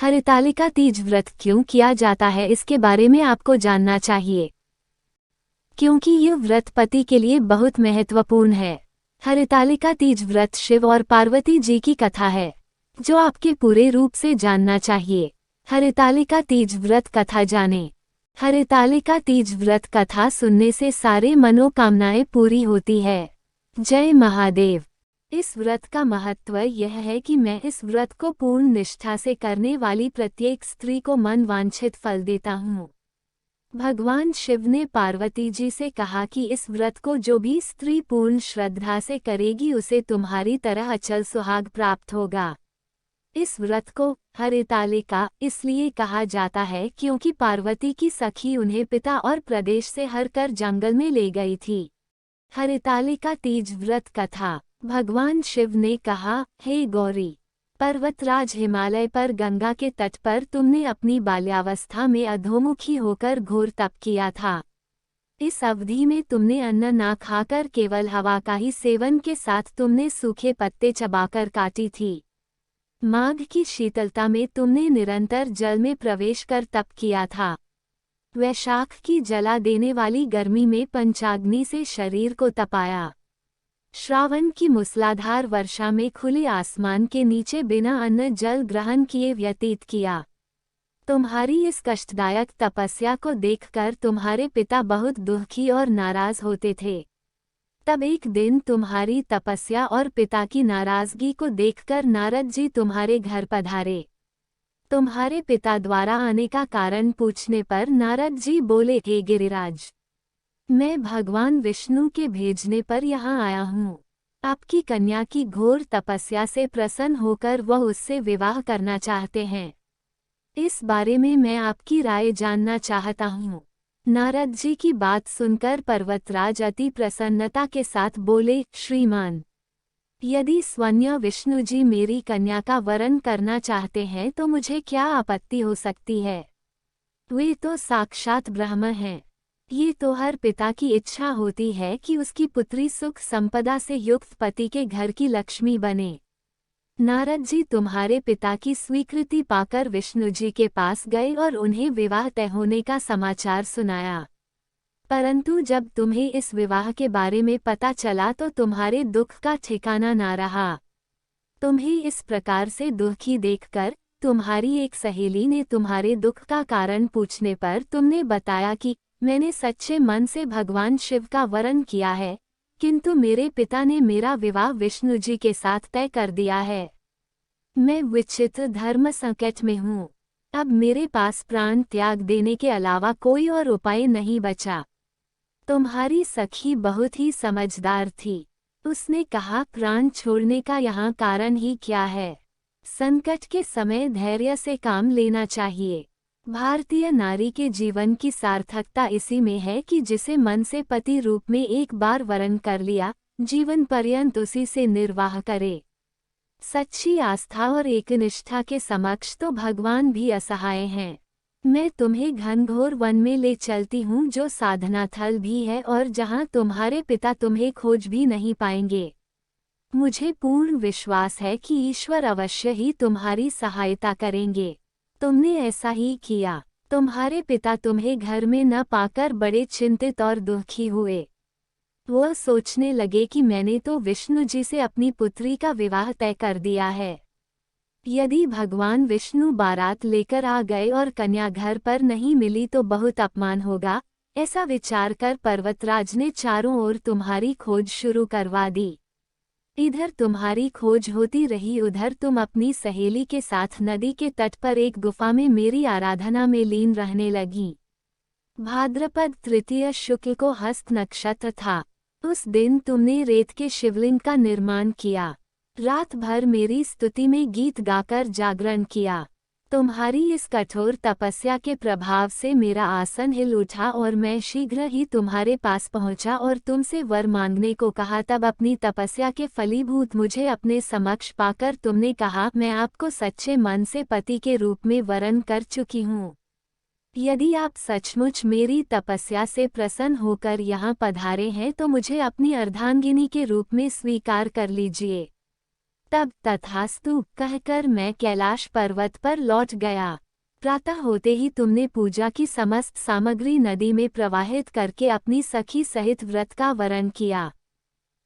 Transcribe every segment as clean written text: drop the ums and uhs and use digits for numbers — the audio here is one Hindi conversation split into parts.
हरितालिका तीज व्रत क्यों किया जाता है, इसके बारे में आपको जानना चाहिए, क्योंकि यह व्रत पति के लिए बहुत महत्वपूर्ण है। हरितालिका तीज व्रत शिव और पार्वती जी की कथा है, जो आपके पूरे रूप से जानना चाहिए। हरितालिका तीज व्रत कथा जानें। हरितालिका तीज व्रत कथा सुनने से सारे मनोकामनाएं पूरी होती है। जय महादेव। इस व्रत का महत्व यह है कि मैं इस व्रत को पूर्ण निष्ठा से करने वाली प्रत्येक स्त्री को मन वांछित फल देता हूँ। भगवान शिव ने पार्वती जी से कहा कि इस व्रत को जो भी स्त्री पूर्ण श्रद्धा से करेगी उसे तुम्हारी तरह अचल सुहाग प्राप्त होगा। इस व्रत को हरितालिका इसलिए कहा जाता है क्योंकि पार्वती की सखी उन्हें पिता और प्रदेश से हर कर जंगल में ले गई थी। हरितालिका तीज व्रत कथा। भगवान शिव ने कहा, हे गौरी, पर्वतराज हिमालय पर गंगा के तट पर तुमने अपनी बाल्यावस्था में अधोमुखी होकर घोर तप किया था। इस अवधि में तुमने अन्न ना खाकर केवल हवा का ही सेवन के साथ तुमने सूखे पत्ते चबाकर काटी थी। माघ की शीतलता में तुमने निरंतर जल में प्रवेश कर तप किया था। वैशाख की जला देने वाली गर्मी में पंचाग्नि से शरीर को तपाया। श्रावण की मूसलाधार वर्षा में खुले आसमान के नीचे बिना अन्न जल ग्रहण किए व्यतीत किया। तुम्हारी इस कष्टदायक तपस्या को देखकर तुम्हारे पिता बहुत दुखी और नाराज होते थे। तब एक दिन तुम्हारी तपस्या और पिता की नाराजगी को देखकर नारद जी तुम्हारे घर पधारे। तुम्हारे पिता द्वारा आने का कारण पूछने पर नारद जी बोले, हे गिरिराज, मैं भगवान विष्णु के भेजने पर यहाँ आया हूँ। आपकी कन्या की घोर तपस्या से प्रसन्न होकर वह उससे विवाह करना चाहते हैं। इस बारे में मैं आपकी राय जानना चाहता हूँ। नारद जी की बात सुनकर पर्वतराज अति प्रसन्नता के साथ बोले, श्रीमान, यदि स्वयं विष्णु जी मेरी कन्या का वरण करना चाहते हैं तो मुझे क्या आपत्ति हो सकती है। वे तो साक्षात ब्रह्म हैं। ये तो हर पिता की इच्छा होती है कि उसकी पुत्री सुख संपदा से युक्त पति के घर की लक्ष्मी बने। नारद जी तुम्हारे पिता की स्वीकृति पाकर विष्णु जी के पास गए और उन्हें विवाह तय होने का समाचार सुनाया। परंतु जब तुम्हें इस विवाह के बारे में पता चला तो तुम्हारे दुख का ठिकाना ना रहा। तुम्हें इस प्रकार से दुखी देखकर तुम्हारी एक सहेली ने तुम्हारे दुख का कारण पूछने पर तुमने बताया कि मैंने सच्चे मन से भगवान शिव का वरण किया है, किंतु मेरे पिता ने मेरा विवाह विष्णु जी के साथ तय कर दिया है। मैं विचित्र धर्म संकट में हूँ। अब मेरे पास प्राण त्याग देने के अलावा कोई और उपाय नहीं बचा। तुम्हारी सखी बहुत ही समझदार थी। उसने कहा, प्राण छोड़ने का यहाँ कारण ही क्या है। संकट के समय धैर्य से काम लेना चाहिए। भारतीय नारी के जीवन की सार्थकता इसी में है कि जिसे मन से पति रूप में एक बार वरण कर लिया, जीवन पर्यंत उसी से निर्वाह करे। सच्ची आस्था और एकनिष्ठा के समक्ष तो भगवान भी असहाय हैं। मैं तुम्हें घनघोर वन में ले चलती हूँ, जो साधना थल भी है और जहाँ तुम्हारे पिता तुम्हें खोज भी नहीं पाएंगे। मुझे पूर्ण विश्वास है कि ईश्वर अवश्य ही तुम्हारी सहायता करेंगे। तुमने ऐसा ही किया। तुम्हारे पिता तुम्हें घर में न पाकर बड़े चिंतित और दुखी हुए। वह सोचने लगे कि मैंने तो विष्णु जी से अपनी पुत्री का विवाह तय कर दिया है। यदि भगवान विष्णु बारात लेकर आ गए और कन्या घर पर नहीं मिली तो बहुत अपमान होगा। ऐसा विचार कर पर्वतराज ने चारों ओर तुम्हारी खोज शुरू करवा दी। इधर तुम्हारी खोज होती रही, उधर तुम अपनी सहेली के साथ नदी के तट पर एक गुफा में मेरी आराधना में लीन रहने लगी। भाद्रपद तृतीय शुक्ल को हस्त नक्षत्र था। उस दिन तुमने रेत के शिवलिंग का निर्माण किया। रात भर मेरी स्तुति में गीत गाकर जागरण किया। तुम्हारी इस कठोर तपस्या के प्रभाव से मेरा आसन हिल उठा और मैं शीघ्र ही तुम्हारे पास पहुंचा और तुमसे वर मांगने को कहा। तब अपनी तपस्या के फलीभूत मुझे अपने समक्ष पाकर तुमने कहा, मैं आपको सच्चे मन से पति के रूप में वरण कर चुकी हूँ। यदि आप सचमुच मेरी तपस्या से प्रसन्न होकर यहाँ पधारे हैं तो मुझे अपनी अर्धांगिनी के रूप में स्वीकार कर लीजिए। तब तथास्तु कहकर मैं कैलाश पर्वत पर लौट गया। प्रातः होते ही तुमने पूजा की समस्त सामग्री नदी में प्रवाहित करके अपनी सखी सहित व्रत का वरण किया।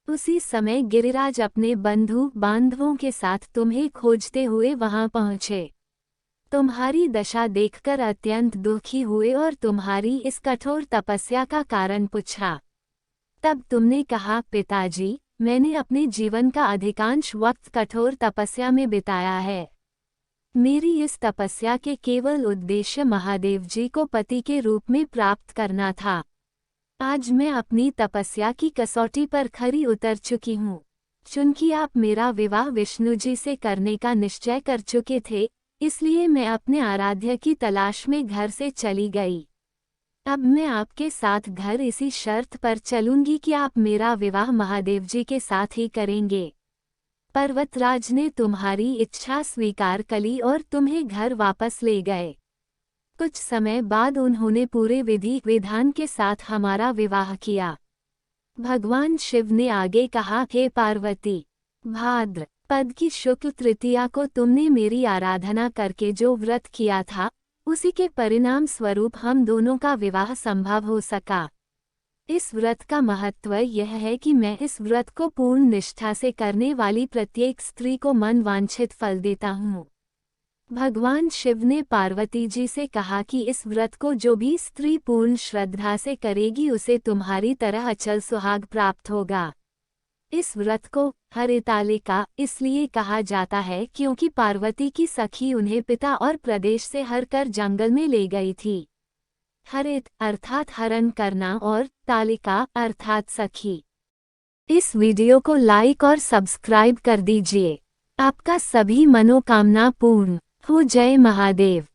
उसी समय गिरिराज अपने बंधु बांधवों के साथ तुम्हें खोजते हुए वहां पहुंचे। तुम्हारी दशा देखकर अत्यंत दुखी हुए और तुम्हारी इस कठोर तपस्या का कारण पूछा। तब तुमने कहा, पिताजी, मैंने अपने जीवन का अधिकांश वक्त कठोर तपस्या में बिताया है। मेरी इस तपस्या के केवल उद्देश्य महादेव जी को पति के रूप में प्राप्त करना था। आज मैं अपनी तपस्या की कसौटी पर खरी उतर चुकी हूँ। चूंकि आप मेरा विवाह विष्णु जी से करने का निश्चय कर चुके थे, इसलिए मैं अपने आराध्य की तलाश में घर से चली गई। अब मैं आपके साथ घर इसी शर्त पर चलूंगी कि आप मेरा विवाह महादेव जी के साथ ही करेंगे। पर्वतराज ने तुम्हारी इच्छा स्वीकार कली और तुम्हें घर वापस ले गए। कुछ समय बाद उन्होंने पूरे विधि विधान के साथ हमारा विवाह किया। भगवान शिव ने आगे कहा, हे पार्वती, भाद्र पद की शुक्ल तृतीया को तुमने मेरी आराधना करके जो व्रत किया था, उसी के परिणाम स्वरूप हम दोनों का विवाह संभव हो सका। इस व्रत का महत्व यह है कि मैं इस व्रत को पूर्ण निष्ठा से करने वाली प्रत्येक स्त्री को मन वांछित फल देता हूँ। भगवान शिव ने पार्वती जी से कहा कि इस व्रत को जो भी स्त्री पूर्ण श्रद्धा से करेगी उसे तुम्हारी तरह अचल सुहाग प्राप्त होगा। इस व्रत को हरितालिका इसलिए कहा जाता है क्योंकि पार्वती की सखी उन्हें पिता और प्रदेश से हर कर जंगल में ले गई थी। हरित अर्थात हरण करना और तालिका अर्थात सखी। इस वीडियो को लाइक और सब्सक्राइब कर दीजिए। आपका सभी मनोकामना पूर्ण हो। जय महादेव।